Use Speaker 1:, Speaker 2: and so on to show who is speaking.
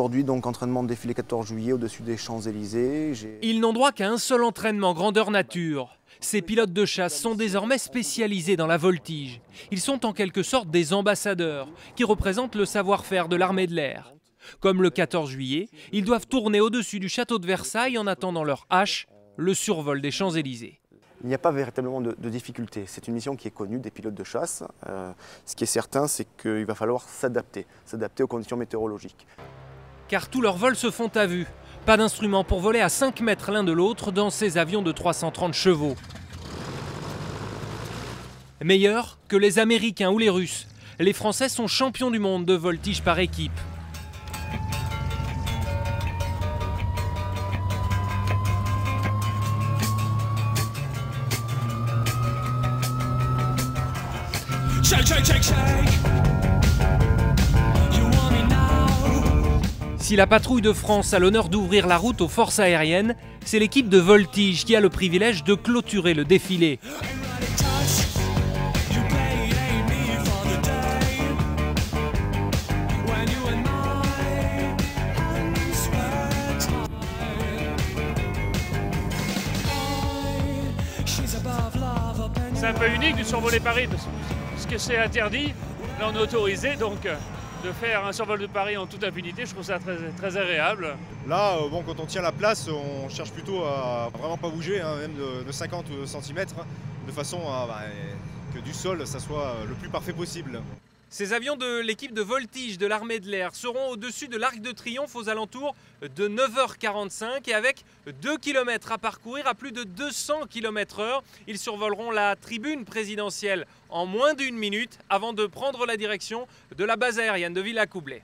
Speaker 1: aujourd'hui donc entraînement de défilé 14 juillet au-dessus des Champs-Élysées.
Speaker 2: Ils n'ont droit qu'à un seul entraînement grandeur nature. Ces pilotes de chasse sont désormais spécialisés dans la voltige. Ils sont en quelque sorte des ambassadeurs qui représentent le savoir-faire de l'armée de l'air. Comme le 14 juillet, ils doivent tourner au-dessus du château de Versailles en attendant leur hache, le survol des Champs-Élysées.
Speaker 1: Il n'y a pas véritablement de difficulté. C'est une mission qui est connue des pilotes de chasse. Ce qui est certain, c'est qu'il va falloir s'adapter aux conditions météorologiques.
Speaker 2: Car tous leurs vols se font à vue. Pas d'instrument pour voler à 5 mètres l'un de l'autre dans ces avions de 330 chevaux. Meilleurs que les Américains ou les Russes, les Français sont champions du monde de voltige par équipe.
Speaker 3: Shake, shake, shake, shake. You want me now.
Speaker 2: Si la patrouille de France a l'honneur d'ouvrir la route aux forces aériennes, c'est l'équipe de voltige qui a le privilège de clôturer le défilé.
Speaker 4: C'est un peu unique de survoler Paris parce que c'est interdit. Là on est autorisé donc de faire un survol de Paris en toute impunité, je trouve ça très agréable.
Speaker 5: Là, bon, quand on tient la place, on cherche plutôt à vraiment pas bouger, hein, même de 50 cm, de façon à que du sol ça soit le plus parfait possible.
Speaker 2: Ces avions de l'équipe de voltige de l'armée de l'air seront au-dessus de l'Arc de Triomphe aux alentours de 9h45 et avec 2 km à parcourir à plus de 200 km/h. Ils survoleront la tribune présidentielle en moins d'une minute avant de prendre la direction de la base aérienne de Villacoublay.